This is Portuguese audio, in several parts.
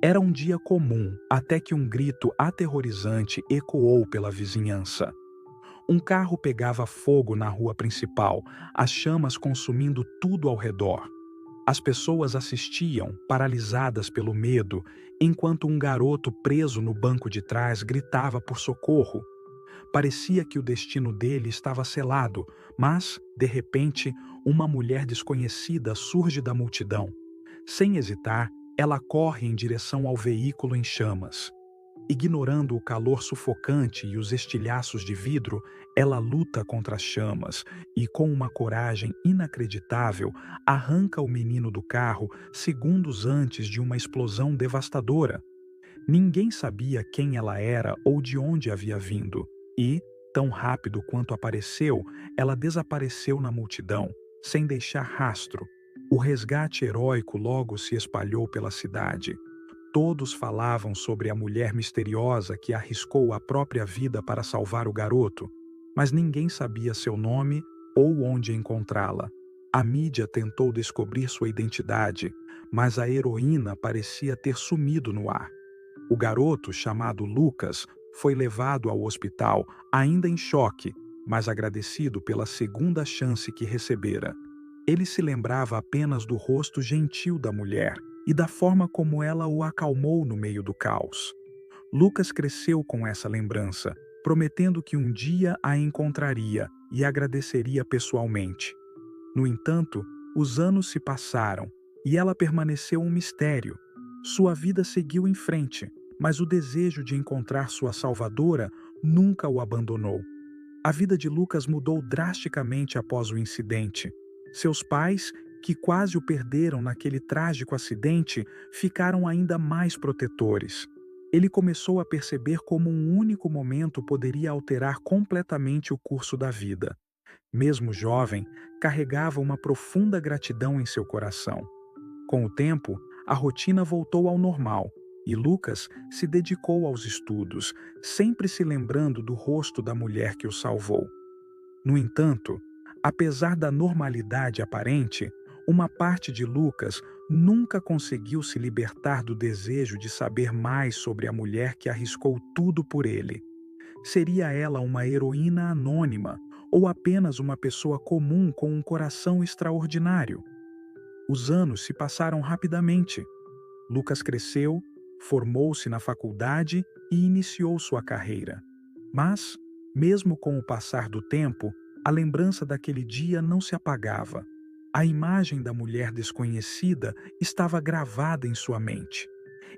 Era um dia comum, até que um grito aterrorizante ecoou pela vizinhança. Um carro pegava fogo na rua principal, as chamas consumindo tudo ao redor. As pessoas assistiam, paralisadas pelo medo, enquanto um garoto preso no banco de trás gritava por socorro. Parecia que o destino dele estava selado, mas, de repente, uma mulher desconhecida surge da multidão. Sem hesitar, ela corre em direção ao veículo em chamas. Ignorando o calor sufocante e os estilhaços de vidro, ela luta contra as chamas e, com uma coragem inacreditável, arranca o menino do carro segundos antes de uma explosão devastadora. Ninguém sabia quem ela era ou de onde havia vindo, e, tão rápido quanto apareceu, ela desapareceu na multidão, sem deixar rastro. O resgate heróico logo se espalhou pela cidade. Todos falavam sobre a mulher misteriosa que arriscou a própria vida para salvar o garoto, mas ninguém sabia seu nome ou onde encontrá-la. A mídia tentou descobrir sua identidade, mas a heroína parecia ter sumido no ar. O garoto, chamado Lucas, foi levado ao hospital, ainda em choque, mas agradecido pela segunda chance que recebera. Ele se lembrava apenas do rosto gentil da mulher e da forma como ela o acalmou no meio do caos. Lucas cresceu com essa lembrança, prometendo que um dia a encontraria e agradeceria pessoalmente. No entanto, os anos se passaram e ela permaneceu um mistério. Sua vida seguiu em frente, mas o desejo de encontrar sua salvadora nunca o abandonou. A vida de Lucas mudou drasticamente após o incidente. Seus pais, que quase o perderam naquele trágico acidente, ficaram ainda mais protetores. Ele começou a perceber como um único momento poderia alterar completamente o curso da vida. Mesmo jovem, carregava uma profunda gratidão em seu coração. Com o tempo, a rotina voltou ao normal e Lucas se dedicou aos estudos, sempre se lembrando do rosto da mulher que o salvou. No entanto, apesar da normalidade aparente, uma parte de Lucas nunca conseguiu se libertar do desejo de saber mais sobre a mulher que arriscou tudo por ele. Seria ela uma heroína anônima ou apenas uma pessoa comum com um coração extraordinário? Os anos se passaram rapidamente. Lucas cresceu, formou-se na faculdade e iniciou sua carreira. Mas, mesmo com o passar do tempo, a lembrança daquele dia não se apagava. A imagem da mulher desconhecida estava gravada em sua mente.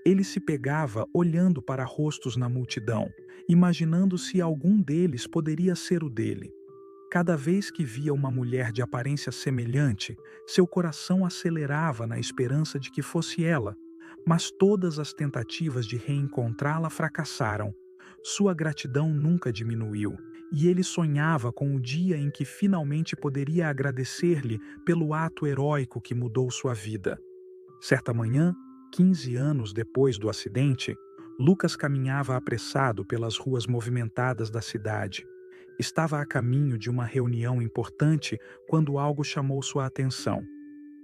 Ele se pegava olhando para rostos na multidão, imaginando se algum deles poderia ser o dele. Cada vez que via uma mulher de aparência semelhante, seu coração acelerava na esperança de que fosse ela, mas todas as tentativas de reencontrá-la fracassaram. Sua gratidão nunca diminuiu, e ele sonhava com o dia em que finalmente poderia agradecer-lhe pelo ato heróico que mudou sua vida. Certa manhã, 15 anos depois do acidente, Lucas caminhava apressado pelas ruas movimentadas da cidade. Estava a caminho de uma reunião importante quando algo chamou sua atenção.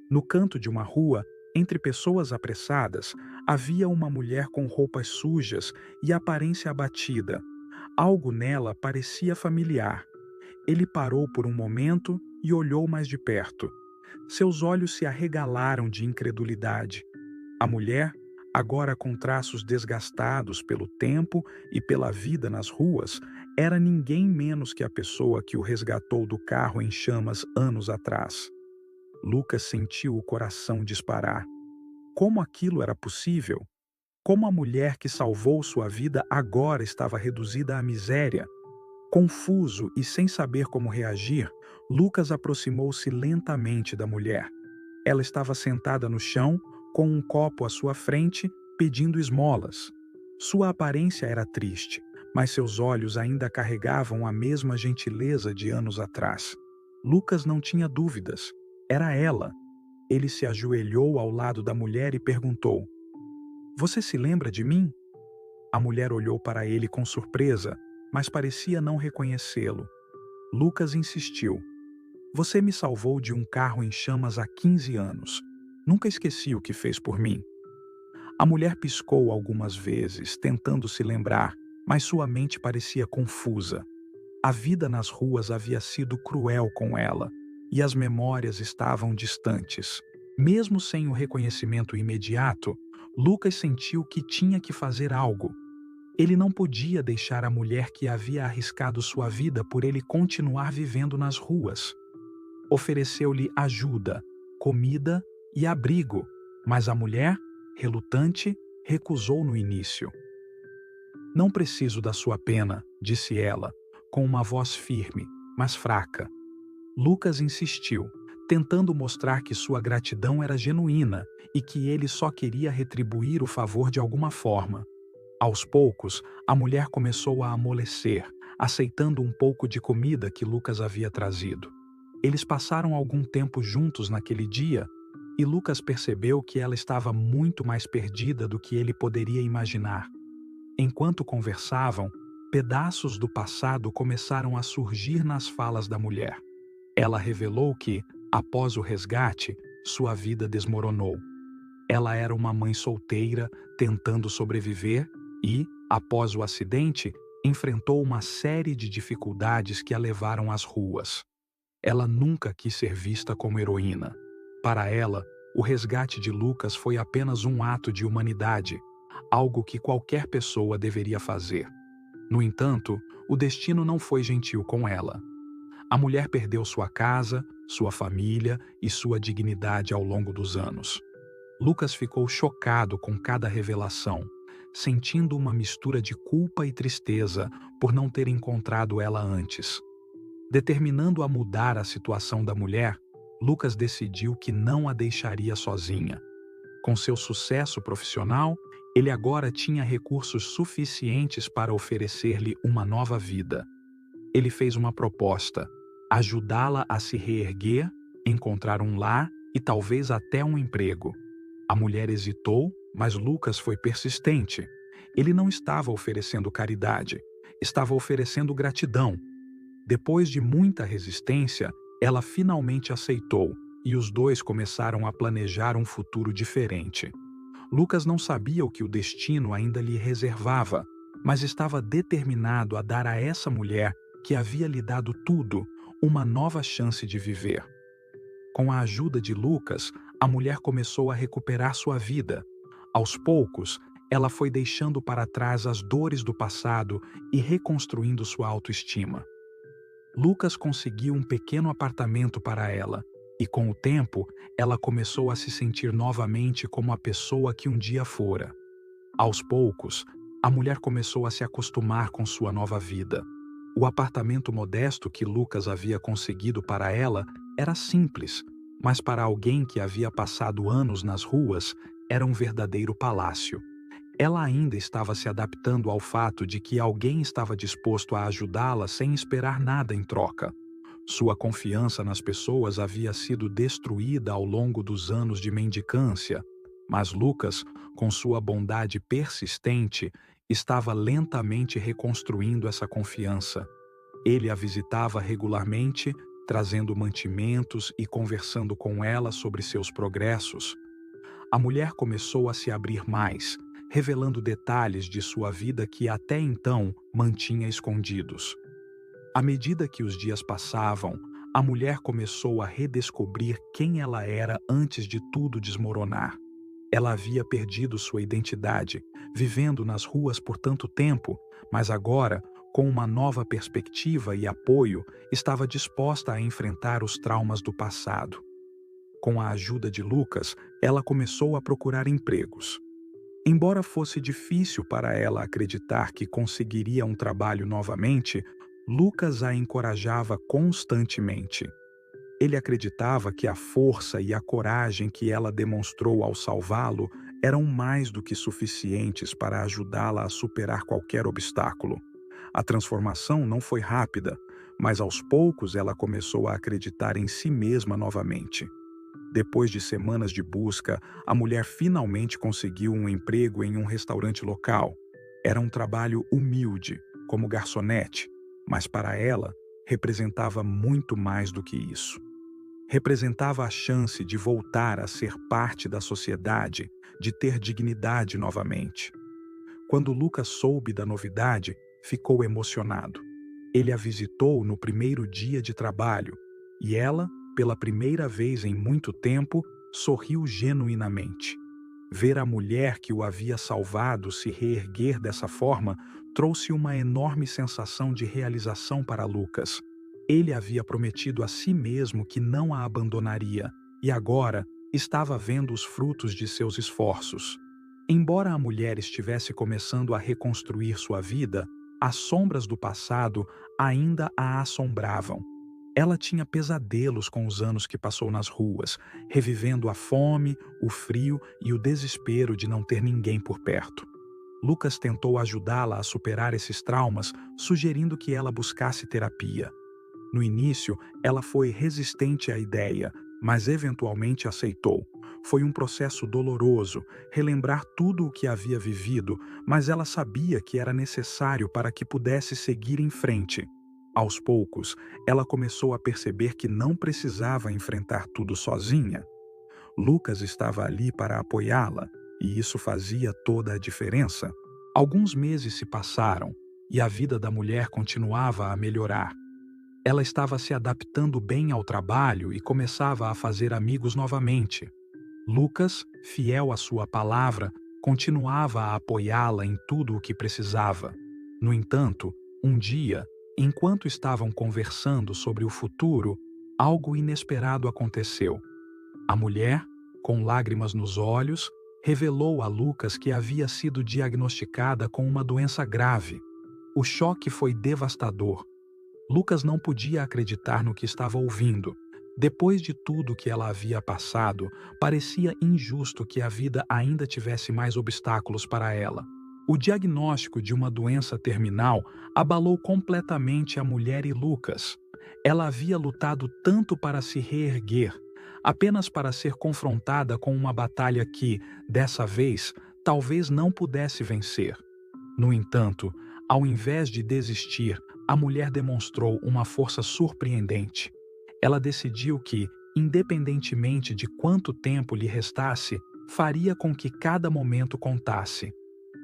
No canto de uma rua, entre pessoas apressadas, havia uma mulher com roupas sujas e aparência abatida. Algo nela parecia familiar. Ele parou por um momento e olhou mais de perto. Seus olhos se arregalaram de incredulidade. A mulher, agora com traços desgastados pelo tempo e pela vida nas ruas, era ninguém menos que a pessoa que o resgatou do carro em chamas anos atrás. Lucas sentiu o coração disparar. Como aquilo era possível? Como a mulher que salvou sua vida agora estava reduzida à miséria? Confuso e sem saber como reagir, Lucas aproximou-se lentamente da mulher. Ela estava sentada no chão, com um copo à sua frente, pedindo esmolas. Sua aparência era triste, mas seus olhos ainda carregavam a mesma gentileza de anos atrás. Lucas não tinha dúvidas. Era ela. Ele se ajoelhou ao lado da mulher e perguntou: "Você se lembra de mim?" A mulher olhou para ele com surpresa, mas parecia não reconhecê-lo. Lucas insistiu: "Você me salvou de um carro em chamas há 15 anos. Nunca esqueci o que fez por mim." A mulher piscou algumas vezes, tentando se lembrar, mas sua mente parecia confusa. A vida nas ruas havia sido cruel com ela, e as memórias estavam distantes. Mesmo sem o reconhecimento imediato, Lucas sentiu que tinha que fazer algo. Ele não podia deixar a mulher que havia arriscado sua vida por ele continuar vivendo nas ruas. Ofereceu-lhe ajuda, comida e abrigo, mas a mulher, relutante, recusou no início. Não preciso da sua pena, disse ela, com uma voz firme, mas fraca. Lucas insistiu, tentando mostrar que sua gratidão era genuína e que ele só queria retribuir o favor de alguma forma. Aos poucos, a mulher começou a amolecer, aceitando um pouco de comida que Lucas havia trazido. Eles passaram algum tempo juntos naquele dia e Lucas percebeu que ela estava muito mais perdida do que ele poderia imaginar. Enquanto conversavam, pedaços do passado começaram a surgir nas falas da mulher. Ela revelou que, após o resgate, sua vida desmoronou. Ela era uma mãe solteira, tentando sobreviver e, após o acidente, enfrentou uma série de dificuldades que a levaram às ruas. Ela nunca quis ser vista como heroína. Para ela, o resgate de Lucas foi apenas um ato de humanidade, algo que qualquer pessoa deveria fazer. No entanto, o destino não foi gentil com ela. A mulher perdeu sua casa, sua família e sua dignidade ao longo dos anos. Lucas ficou chocado com cada revelação, sentindo uma mistura de culpa e tristeza por não ter encontrado ela antes. Determinando a mudar a situação da mulher, Lucas decidiu que não a deixaria sozinha. Com seu sucesso profissional, ele agora tinha recursos suficientes para oferecer-lhe uma nova vida. Ele fez uma proposta: ajudá-la a se reerguer, encontrar um lar e talvez até um emprego. A mulher hesitou, mas Lucas foi persistente. Ele não estava oferecendo caridade, estava oferecendo gratidão. Depois de muita resistência, ela finalmente aceitou e os dois começaram a planejar um futuro diferente. Lucas não sabia o que o destino ainda lhe reservava, mas estava determinado a dar a essa mulher, que havia lhe dado tudo, uma nova chance de viver. Com a ajuda de Lucas, a mulher começou a recuperar sua vida. Aos poucos, ela foi deixando para trás as dores do passado e reconstruindo sua autoestima. Lucas conseguiu um pequeno apartamento para ela, e com o tempo, ela começou a se sentir novamente como a pessoa que um dia fora. Aos poucos, a mulher começou a se acostumar com sua nova vida. O apartamento modesto que Lucas havia conseguido para ela era simples, mas para alguém que havia passado anos nas ruas, era um verdadeiro palácio. Ela ainda estava se adaptando ao fato de que alguém estava disposto a ajudá-la sem esperar nada em troca. Sua confiança nas pessoas havia sido destruída ao longo dos anos de mendicância, mas Lucas, com sua bondade persistente, estava lentamente reconstruindo essa confiança. Ele a visitava regularmente, trazendo mantimentos e conversando com ela sobre seus progressos. A mulher começou a se abrir mais, revelando detalhes de sua vida que até então mantinha escondidos. À medida que os dias passavam, a mulher começou a redescobrir quem ela era antes de tudo desmoronar. Ela havia perdido sua identidade, vivendo nas ruas por tanto tempo, mas agora, com uma nova perspectiva e apoio, estava disposta a enfrentar os traumas do passado. Com a ajuda de Lucas, ela começou a procurar empregos. Embora fosse difícil para ela acreditar que conseguiria um trabalho novamente, Lucas a encorajava constantemente. Ele acreditava que a força e a coragem que ela demonstrou ao salvá-lo eram mais do que suficientes para ajudá-la a superar qualquer obstáculo. A transformação não foi rápida, mas aos poucos ela começou a acreditar em si mesma novamente. Depois de semanas de busca, a mulher finalmente conseguiu um emprego em um restaurante local. Era um trabalho humilde, como garçonete, mas para ela representava muito mais do que isso. Representava a chance de voltar a ser parte da sociedade, de ter dignidade novamente. Quando Lucas soube da novidade, ficou emocionado. Ele a visitou no primeiro dia de trabalho e ela, pela primeira vez em muito tempo, sorriu genuinamente. Ver a mulher que o havia salvado se reerguer dessa forma trouxe uma enorme sensação de realização para Lucas. Ele havia prometido a si mesmo que não a abandonaria e agora estava vendo os frutos de seus esforços. Embora a mulher estivesse começando a reconstruir sua vida, as sombras do passado ainda a assombravam. Ela tinha pesadelos com os anos que passou nas ruas, revivendo a fome, o frio e o desespero de não ter ninguém por perto. Lucas tentou ajudá-la a superar esses traumas, sugerindo que ela buscasse terapia. No início, ela foi resistente à ideia, mas eventualmente aceitou. Foi um processo doloroso, relembrar tudo o que havia vivido, mas ela sabia que era necessário para que pudesse seguir em frente. Aos poucos, ela começou a perceber que não precisava enfrentar tudo sozinha. Lucas estava ali para apoiá-la, e isso fazia toda a diferença. Alguns meses se passaram, e a vida da mulher continuava a melhorar. Ela estava se adaptando bem ao trabalho e começava a fazer amigos novamente. Lucas, fiel à sua palavra, continuava a apoiá-la em tudo o que precisava. No entanto, um dia, enquanto estavam conversando sobre o futuro, algo inesperado aconteceu. A mulher, com lágrimas nos olhos, revelou a Lucas que havia sido diagnosticada com uma doença grave. O choque foi devastador. Lucas não podia acreditar no que estava ouvindo. Depois de tudo que ela havia passado, parecia injusto que a vida ainda tivesse mais obstáculos para ela. O diagnóstico de uma doença terminal abalou completamente a mulher e Lucas. Ela havia lutado tanto para se reerguer, apenas para ser confrontada com uma batalha que, dessa vez, talvez não pudesse vencer. No entanto, ao invés de desistir, a mulher demonstrou uma força surpreendente. Ela decidiu que, independentemente de quanto tempo lhe restasse, faria com que cada momento contasse.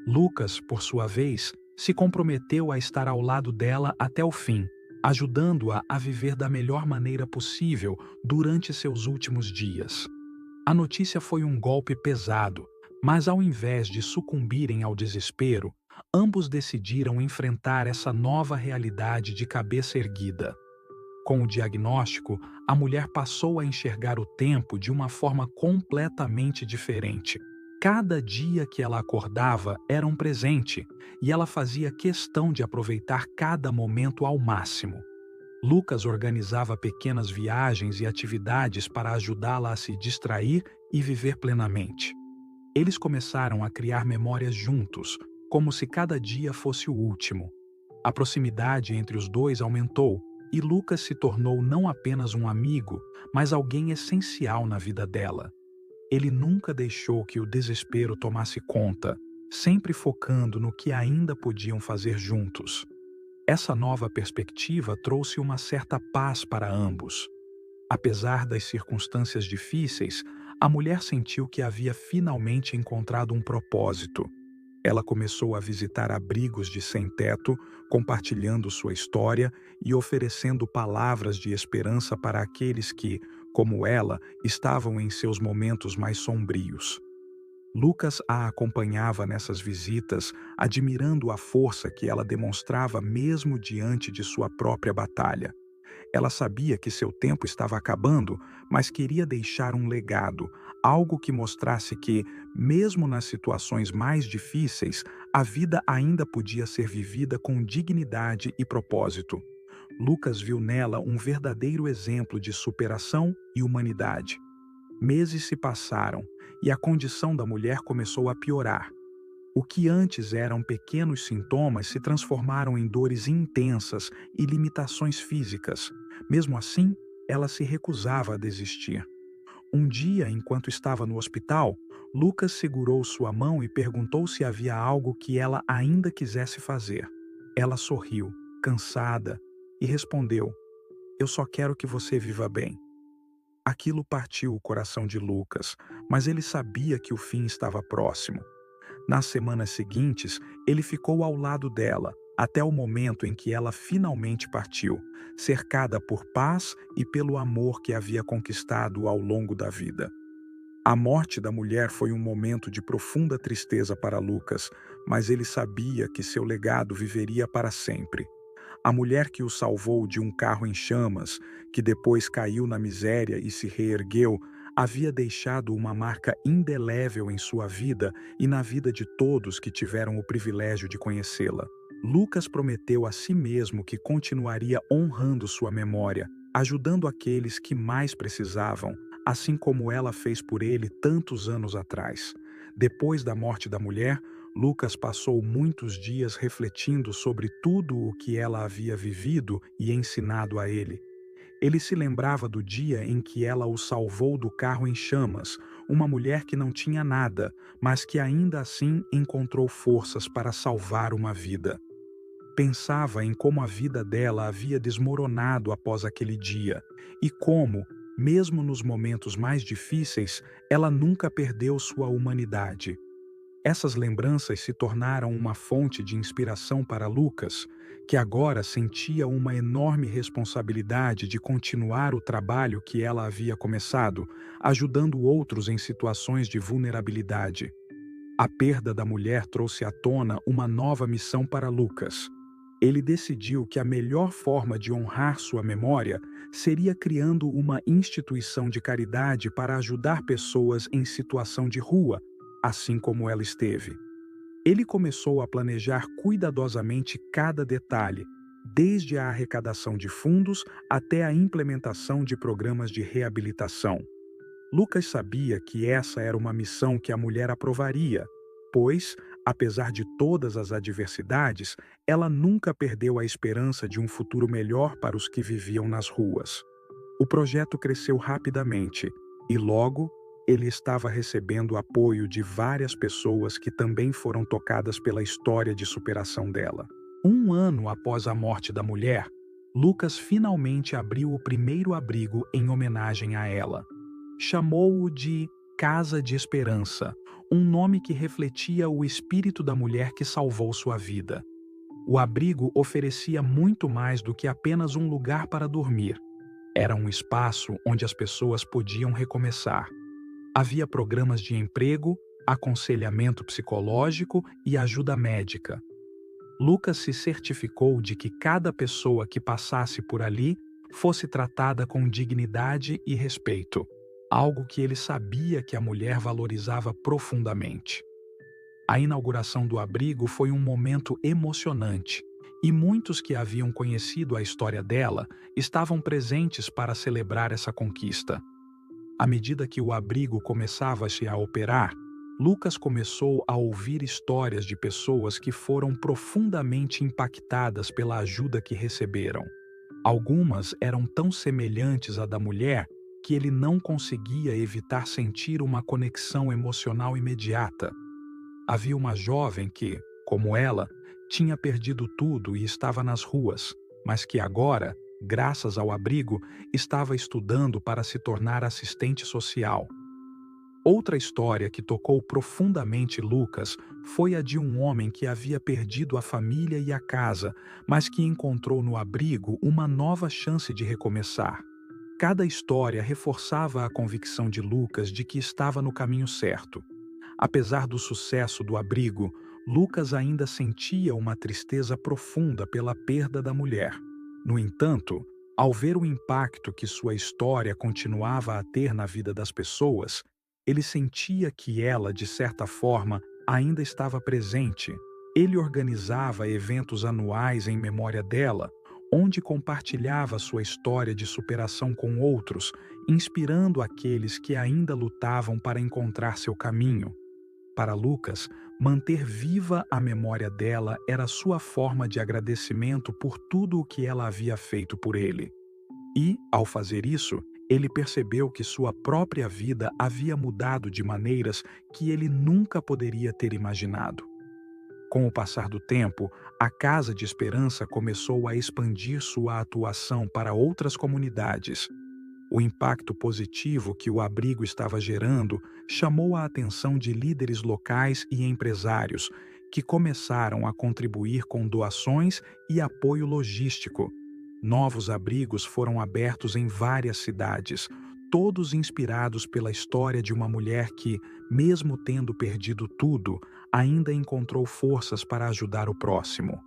Lucas, por sua vez, se comprometeu a estar ao lado dela até o fim, ajudando-a a viver da melhor maneira possível durante seus últimos dias. A notícia foi um golpe pesado, mas ao invés de sucumbirem ao desespero, ambos decidiram enfrentar essa nova realidade de cabeça erguida. Com o diagnóstico, a mulher passou a enxergar o tempo de uma forma completamente diferente. Cada dia que ela acordava era um presente, e ela fazia questão de aproveitar cada momento ao máximo. Lucas organizava pequenas viagens e atividades para ajudá-la a se distrair e viver plenamente. Eles começaram a criar memórias juntos, como se cada dia fosse o último. A proximidade entre os dois aumentou e Lucas se tornou não apenas um amigo, mas alguém essencial na vida dela. Ele nunca deixou que o desespero tomasse conta, sempre focando no que ainda podiam fazer juntos. Essa nova perspectiva trouxe uma certa paz para ambos. Apesar das circunstâncias difíceis, a mulher sentiu que havia finalmente encontrado um propósito. Ela começou a visitar abrigos de sem-teto, compartilhando sua história e oferecendo palavras de esperança para aqueles que, como ela, estavam em seus momentos mais sombrios. Lucas a acompanhava nessas visitas, admirando a força que ela demonstrava mesmo diante de sua própria batalha. Ela sabia que seu tempo estava acabando, mas queria deixar um legado, algo que mostrasse que, mesmo nas situações mais difíceis, a vida ainda podia ser vivida com dignidade e propósito. Lucas viu nela um verdadeiro exemplo de superação e humanidade. Meses se passaram e a condição da mulher começou a piorar. O que antes eram pequenos sintomas se transformaram em dores intensas e limitações físicas. Mesmo assim, ela se recusava a desistir. Um dia, enquanto estava no hospital, Lucas segurou sua mão e perguntou se havia algo que ela ainda quisesse fazer. Ela sorriu, cansada, e respondeu: "Eu só quero que você viva bem." Aquilo partiu o coração de Lucas, mas ele sabia que o fim estava próximo. Nas semanas seguintes, ele ficou ao lado dela, até o momento em que ela finalmente partiu, cercada por paz e pelo amor que havia conquistado ao longo da vida. A morte da mulher foi um momento de profunda tristeza para Lucas, mas ele sabia que seu legado viveria para sempre. A mulher que o salvou de um carro em chamas, que depois caiu na miséria e se reergueu, havia deixado uma marca indelével em sua vida e na vida de todos que tiveram o privilégio de conhecê-la. Lucas prometeu a si mesmo que continuaria honrando sua memória, ajudando aqueles que mais precisavam, assim como ela fez por ele tantos anos atrás. Depois da morte da mulher, Lucas passou muitos dias refletindo sobre tudo o que ela havia vivido e ensinado a ele. Ele se lembrava do dia em que ela o salvou do carro em chamas, uma mulher que não tinha nada, mas que ainda assim encontrou forças para salvar uma vida. Pensava em como a vida dela havia desmoronado após aquele dia e como, mesmo nos momentos mais difíceis, ela nunca perdeu sua humanidade. Essas lembranças se tornaram uma fonte de inspiração para Lucas, que agora sentia uma enorme responsabilidade de continuar o trabalho que ela havia começado, ajudando outros em situações de vulnerabilidade. A perda da mulher trouxe à tona uma nova missão para Lucas. Ele decidiu que a melhor forma de honrar sua memória seria criando uma instituição de caridade para ajudar pessoas em situação de rua, assim como ela esteve. Ele começou a planejar cuidadosamente cada detalhe, desde a arrecadação de fundos até a implementação de programas de reabilitação. Lucas sabia que essa era uma missão que a mulher aprovaria, pois, apesar de todas as adversidades, ela nunca perdeu a esperança de um futuro melhor para os que viviam nas ruas. O projeto cresceu rapidamente e logo ele estava recebendo apoio de várias pessoas que também foram tocadas pela história de superação dela. Um ano após a morte da mulher, Lucas finalmente abriu o primeiro abrigo em homenagem a ela. Chamou-o de Casa de Esperança, um nome que refletia o espírito da mulher que salvou sua vida. O abrigo oferecia muito mais do que apenas um lugar para dormir. Era um espaço onde as pessoas podiam recomeçar. Havia programas de emprego, aconselhamento psicológico e ajuda médica. Lucas se certificou de que cada pessoa que passasse por ali fosse tratada com dignidade e respeito, algo que ele sabia que a mulher valorizava profundamente. A inauguração do abrigo foi um momento emocionante, e muitos que haviam conhecido a história dela estavam presentes para celebrar essa conquista. À medida que o abrigo começava-se a operar, Lucas começou a ouvir histórias de pessoas que foram profundamente impactadas pela ajuda que receberam. Algumas eram tão semelhantes à da mulher que ele não conseguia evitar sentir uma conexão emocional imediata. Havia uma jovem que, como ela, tinha perdido tudo e estava nas ruas, mas que agora, graças ao abrigo, estava estudando para se tornar assistente social. Outra história que tocou profundamente Lucas foi a de um homem que havia perdido a família e a casa, mas que encontrou no abrigo uma nova chance de recomeçar. Cada história reforçava a convicção de Lucas de que estava no caminho certo. Apesar do sucesso do abrigo, Lucas ainda sentia uma tristeza profunda pela perda da mulher. No entanto, ao ver o impacto que sua história continuava a ter na vida das pessoas, ele sentia que ela, de certa forma, ainda estava presente. Ele organizava eventos anuais em memória dela, onde compartilhava sua história de superação com outros, inspirando aqueles que ainda lutavam para encontrar seu caminho. Para Lucas, manter viva a memória dela era sua forma de agradecimento por tudo o que ela havia feito por ele. E, ao fazer isso, ele percebeu que sua própria vida havia mudado de maneiras que ele nunca poderia ter imaginado. Com o passar do tempo, a Casa de Esperança começou a expandir sua atuação para outras comunidades. O impacto positivo que o abrigo estava gerando chamou a atenção de líderes locais e empresários, que começaram a contribuir com doações e apoio logístico. Novos abrigos foram abertos em várias cidades, todos inspirados pela história de uma mulher que, mesmo tendo perdido tudo, ainda encontrou forças para ajudar o próximo.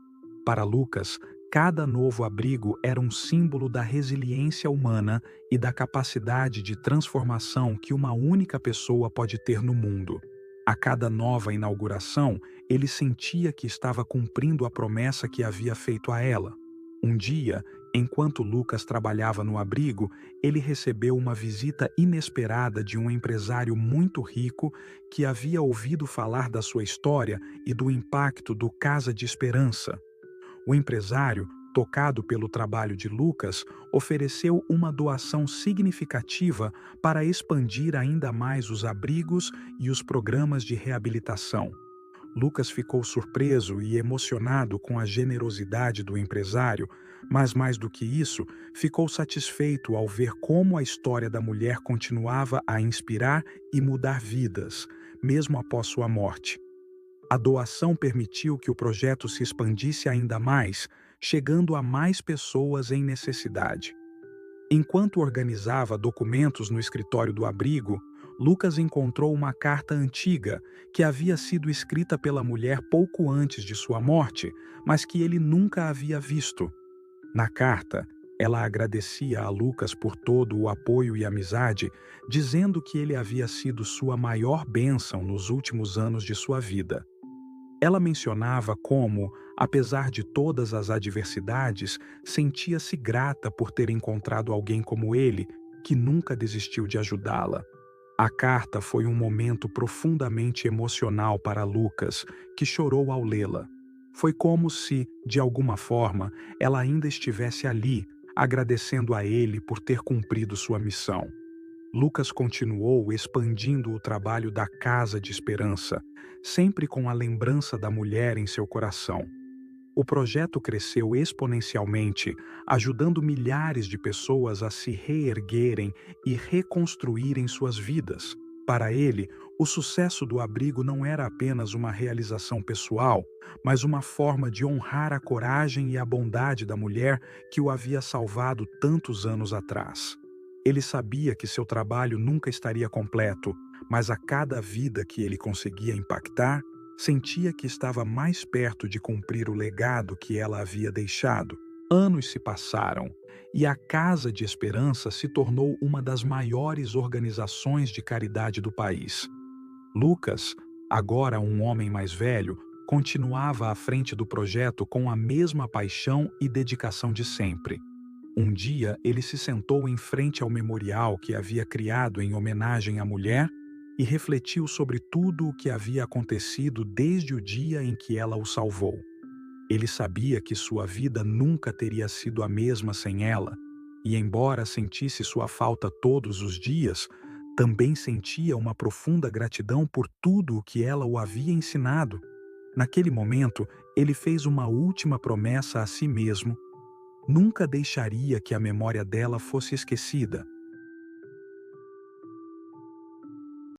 Para Lucas, cada novo abrigo era um símbolo da resiliência humana e da capacidade de transformação que uma única pessoa pode ter no mundo. A cada nova inauguração, ele sentia que estava cumprindo a promessa que havia feito a ela. Um dia, enquanto Lucas trabalhava no abrigo, ele recebeu uma visita inesperada de um empresário muito rico que havia ouvido falar da sua história e do impacto do Casa de Esperança. O empresário, tocado pelo trabalho de Lucas, ofereceu uma doação significativa para expandir ainda mais os abrigos e os programas de reabilitação. Lucas ficou surpreso e emocionado com a generosidade do empresário, mas mais do que isso, ficou satisfeito ao ver como a história da mulher continuava a inspirar e mudar vidas, mesmo após sua morte. A doação permitiu que o projeto se expandisse ainda mais, chegando a mais pessoas em necessidade. Enquanto organizava documentos no escritório do abrigo, Lucas encontrou uma carta antiga que havia sido escrita pela mulher pouco antes de sua morte, mas que ele nunca havia visto. Na carta, ela agradecia a Lucas por todo o apoio e amizade, dizendo que ele havia sido sua maior bênção nos últimos anos de sua vida. Ela mencionava como, apesar de todas as adversidades, sentia-se grata por ter encontrado alguém como ele, que nunca desistiu de ajudá-la. A carta foi um momento profundamente emocional para Lucas, que chorou ao lê-la. Foi como se, de alguma forma, ela ainda estivesse ali, agradecendo a ele por ter cumprido sua missão. Lucas continuou expandindo o trabalho da Casa de Esperança, sempre com a lembrança da mulher em seu coração. O projeto cresceu exponencialmente, ajudando milhares de pessoas a se reerguerem e reconstruírem suas vidas. Para ele, o sucesso do abrigo não era apenas uma realização pessoal, mas uma forma de honrar a coragem e a bondade da mulher que o havia salvado tantos anos atrás. Ele sabia que seu trabalho nunca estaria completo, mas a cada vida que ele conseguia impactar, sentia que estava mais perto de cumprir o legado que ela havia deixado. Anos se passaram e a Casa de Esperança se tornou uma das maiores organizações de caridade do país. Lucas, agora um homem mais velho, continuava à frente do projeto com a mesma paixão e dedicação de sempre. Um dia, ele se sentou em frente ao memorial que havia criado em homenagem à mulher e refletiu sobre tudo o que havia acontecido desde o dia em que ela o salvou. Ele sabia que sua vida nunca teria sido a mesma sem ela, e embora sentisse sua falta todos os dias, também sentia uma profunda gratidão por tudo o que ela o havia ensinado. Naquele momento, ele fez uma última promessa a si mesmo: nunca deixaria que a memória dela fosse esquecida,